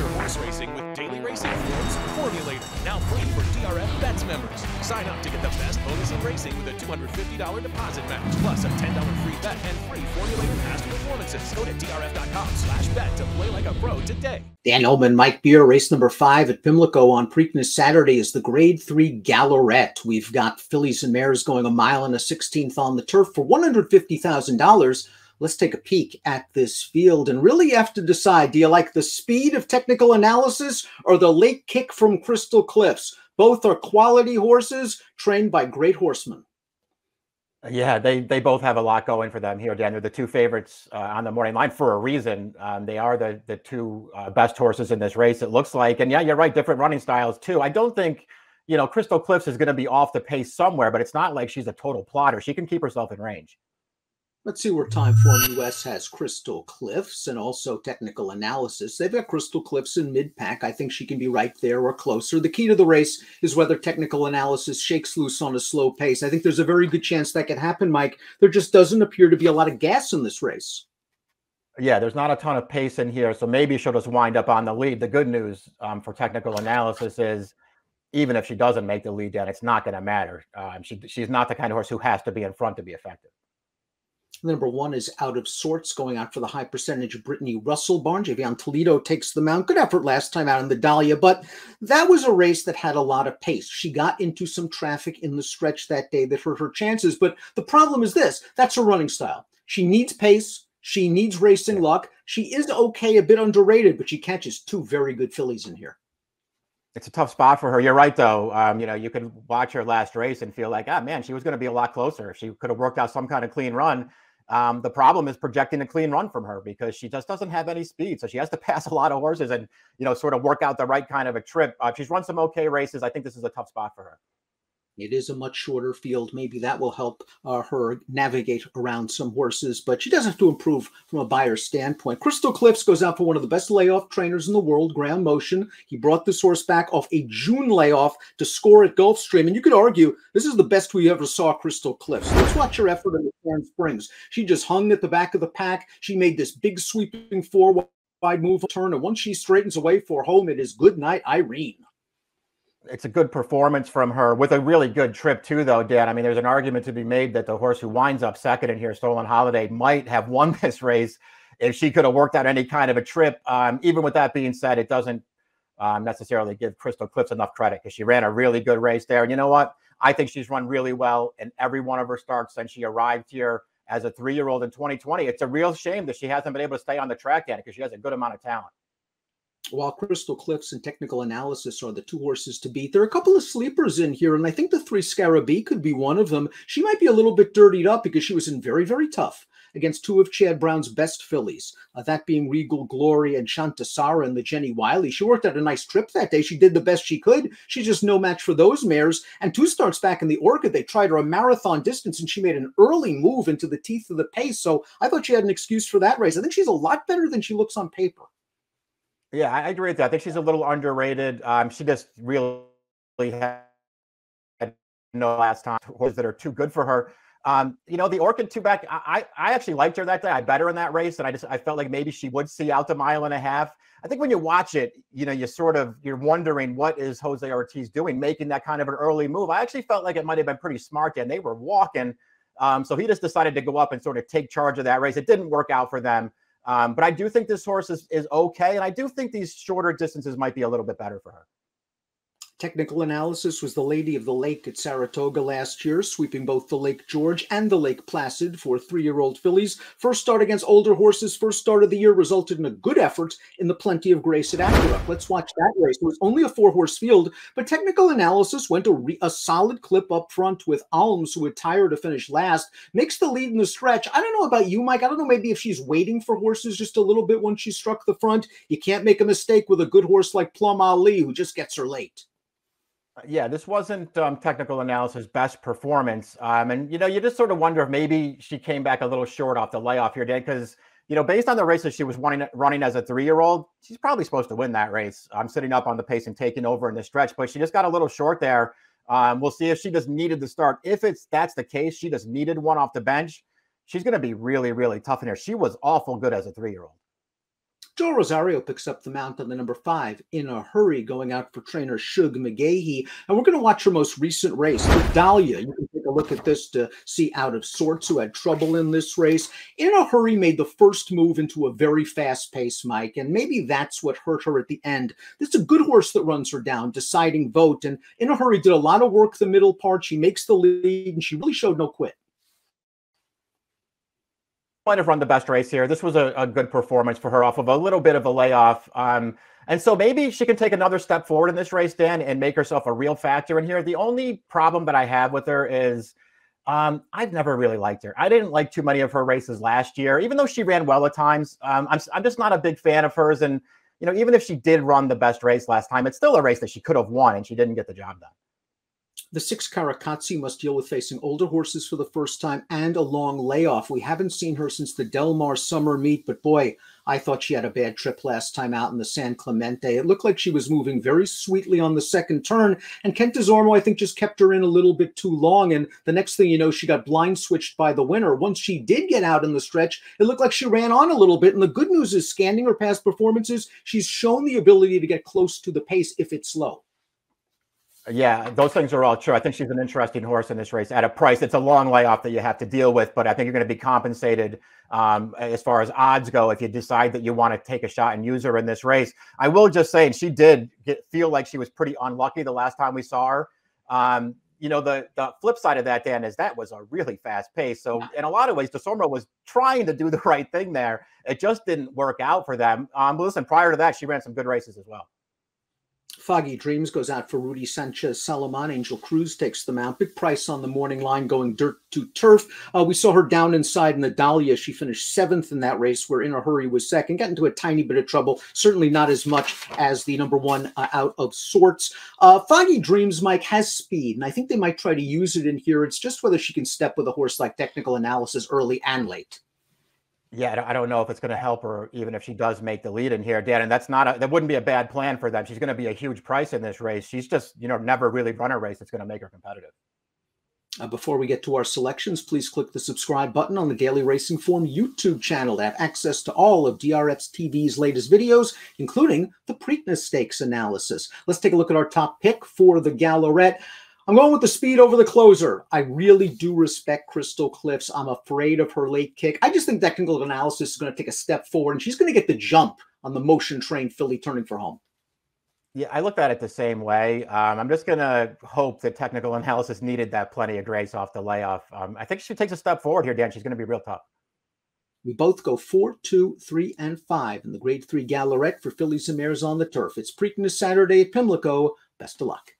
your horse racing with Daily Racing Forms Formulator, now free for DRF Bets members. Sign up to get the best bonus in racing with a $250 deposit match, plus a $10 free bet and free Formulator past performances. Go to drf.com/bet to play like a pro today. Dan Illman, Mike Beer, race number 5 at Pimlico on Preakness Saturday is the Grade 3 Gallorette. We've got fillies and mares going 1 mile and a 16th on the turf for $150,000. Let's take a peek at this field. And really you have to decide, do you like the speed of Technical Analysis or the late kick from Crystal Cliffs? Both are quality horses trained by great horsemen. Yeah, they both have a lot going for them here, Dan. They're the two favorites on the morning line for a reason. They are the two best horses in this race, it looks like. And yeah, you're right, different running styles too. I don't think, Crystal Cliffs is going to be off the pace somewhere, but it's not like she's a total plotter. She can keep herself in range. Let's see where Timeform US has Crystal Cliffs and also Technical Analysis. They've got Crystal Cliffs in mid-pack. I think she can be right there or closer. The key to the race is whether Technical Analysis shakes loose on a slow pace. I think there's a very good chance that could happen, Mike. There just doesn't appear to be a lot of gas in this race. Yeah, there's not a ton of pace in here, so maybe she'll just wind up on the lead. The good news for Technical Analysis is even if she doesn't make the lead, Dan, it's not going to matter. She's not the kind of horse who has to be in front to be effective. Number 1 is Out of Sorts, going out for the high percentage Brittany Russell barn. Javion Toledo takes the mount. Good effort last time out in the Dahlia, but that was a race that had a lot of pace. She got into some traffic in the stretch that day that hurt her chances, but the problem is this. That's her running style. She needs pace. She needs racing luck. She is okay, a bit underrated, but she catches 2 very good fillies in here. It's a tough spot for her. You're right, though. You could watch her last race and feel like, man, she was going to be a lot closer. She could have worked out some kind of clean run. The problem is projecting a clean run from her because she just doesn't have any speed. So she has to pass a lot of horses and, sort of work out the right kind of a trip. She's run some okay races. I think this is a tough spot for her. It is a much shorter field. Maybe that will help her navigate around some horses, but she does have to improve from a buyer standpoint. Crystal Cliffs goes out for one of the best layoff trainers in the world, Graham Motion. He brought this horse back off a June layoff to score at Gulfstream, and you could argue this is the best we ever saw Crystal Cliffs. Let's watch her effort in the Corn Springs. She just hung at the back of the pack. She made this big sweeping four-wide move turn, and once she straightens away for home, it is good night, Irene. It's a good performance from her with a really good trip too, though, Dan. I mean, there's an argument to be made that the horse who winds up second in here, Stolen Holiday, might have won this race if she could have worked out any kind of a trip. Even with that being said, it doesn't necessarily give Crystal Cliffs enough credit because she ran a really good race there. And you know what? I think she's run really well in every one of her starts since she arrived here as a 3-year-old in 2020. It's a real shame that she hasn't been able to stay on the track yet because she has a good amount of talent. While Crystal Cliffs and Technical Analysis are the 2 horses to beat, there are a couple of sleepers in here, and I think the 3 Scarabea could be one of them. She might be a little bit dirtied up because she was in very, very tough against 2 of Chad Brown's best fillies, that being Regal Glory and Shantasara and the Jenny Wiley. She worked out a nice trip that day. She did the best she could. She's just no match for those mares. And 2 starts back in the Orchid, they tried her a marathon distance, and she made an early move into the teeth of the pace. So I thought she had an excuse for that race. I think she's a lot better than she looks on paper. Yeah, I agree with that. I think she's a little underrated. She just really had no last time horses that are too good for her. The Orchid 2-back, I actually liked her that day. I bet her in that race, and I felt like maybe she would see out the 1.5 miles. I think when you watch it, you're wondering what is Jose Ortiz doing, making that kind of an early move. I actually felt like it might have been pretty smart, and they were walking. So he just decided to go up and sort of take charge of that race. It didn't work out for them. But I do think this horse is okay, and I do think these shorter distances might be a little bit better for her. Technical Analysis was the Lady of the Lake at Saratoga last year, sweeping both the Lake George and the Lake Placid for 3-year-old fillies. First start against older horses, first start of the year, resulted in a good effort in the Plenty of Grace at Aqueduct. Let's watch that race. It was only a 4-horse field, but Technical Analysis went a solid clip up front with Alms, who had tired to finish last, makes the lead in the stretch. I don't know about you, Mike. I don't know maybe if she's waiting for horses just a little bit once she struck the front. You can't make a mistake with a good horse like Plum Ali, who just gets her late. Yeah, this wasn't Technical Analysis' best performance. And, you just sort of wonder if maybe she came back a little short off the layoff here, Dan, because, based on the races she was running as a 3-year-old, she's probably supposed to win that race. I'm sitting up on the pace and taking over in the stretch, but she just got a little short there. We'll see if she just needed the start. If that's the case, she just needed one off the bench. She's going to be really, really tough in here. She was awful good as a 3-year-old. Joe Rosario picks up the mount on the number 5, In a Hurry, going out for trainer Shug McGahee. And we're going to watch her most recent race, Dahlia. You can take a look at this to see Out of Sorts, who had trouble in this race. In a Hurry made the first move into a very fast pace, Mike, and maybe that's what hurt her at the end. This is a good horse that runs her down, deciding vote. And In a Hurry did a lot of work the middle part. She makes the lead, and she really showed no quit. Might have run the best race here. This was a good performance for her off of a little bit of a layoff. And so maybe she can take another step forward in this race, Dan, and make herself a real factor in here. The only problem that I have with her is I've never really liked her. I didn't like too many of her races last year, even though she ran well at times. I'm just not a big fan of hers. And, you know, even if she did run the best race last time, it's still a race that she could have won, and she didn't get the job done. The 6 Caracazzi must deal with facing older horses for the first time and a long layoff. We haven't seen her since the Del Mar summer meet, but boy, I thought she had a bad trip last time out in the San Clemente. It looked like she was moving very sweetly on the second turn, and Kent DeZormo, I think, just kept her in a little bit too long, and the next thing you know, she got blind switched by the winner. Once she did get out in the stretch, it looked like she ran on a little bit, and the good news is, scanning her past performances, she's shown the ability to get close to the pace if it's slow. Yeah, those things are all true. I think she's an interesting horse in this race at a price. It's a long layoff that you have to deal with, but I think you're going to be compensated as far as odds go if you decide that you want to take a shot and use her in this race. I will just say, she did feel like she was pretty unlucky the last time we saw her. You know, the flip side of that, Dan, is that was a really fast pace. So in a lot of ways, DeSormo was trying to do the right thing there. It just didn't work out for them. But listen, prior to that, she ran some good races as well. Foggy Dreams goes out for Rudy Sanchez Salomon. Angel Cruz takes the mount. Big price on the morning line, going dirt to turf. We saw her down inside in the Dahlia. She finished 7th in that race, where In a Hurry was second. Got into a tiny bit of trouble. Certainly not as much as the number 1 Out of Sorts. Foggy Dreams, Mike, has speed, and I think they might try to use it in here. It's just whether she can step with a horse like Technical Analysis early and late. Yeah, I don't know if it's going to help her, even if she does make the lead in here, Dan. And that wouldn't be a bad plan for them. She's going to be a huge price in this race. She's just, you know, never really run a race that's going to make her competitive. Before we get to our selections, please click the subscribe button on the Daily Racing Form YouTube channel to have access to all of DRFTV's latest videos, including the Preakness Stakes analysis. Let's take a look at our top pick for the Gallorette. I'm going with the speed over the closer. I really do respect Crystal Cliffs. I'm afraid of her late kick. I just think Technical Analysis is going to take a step forward, and she's going to get the jump on the motion-trained filly turning for home. Yeah, I looked at it the same way. I'm just going to hope that Technical Analysis needed that plenty of grace off the layoff. I think she takes a step forward here, Dan. She's going to be real tough. We both go 4, 2, 3, and 5 in the Grade 3 Gallorette for fillies and mares on the turf. It's Preakness Saturday at Pimlico. Best of luck.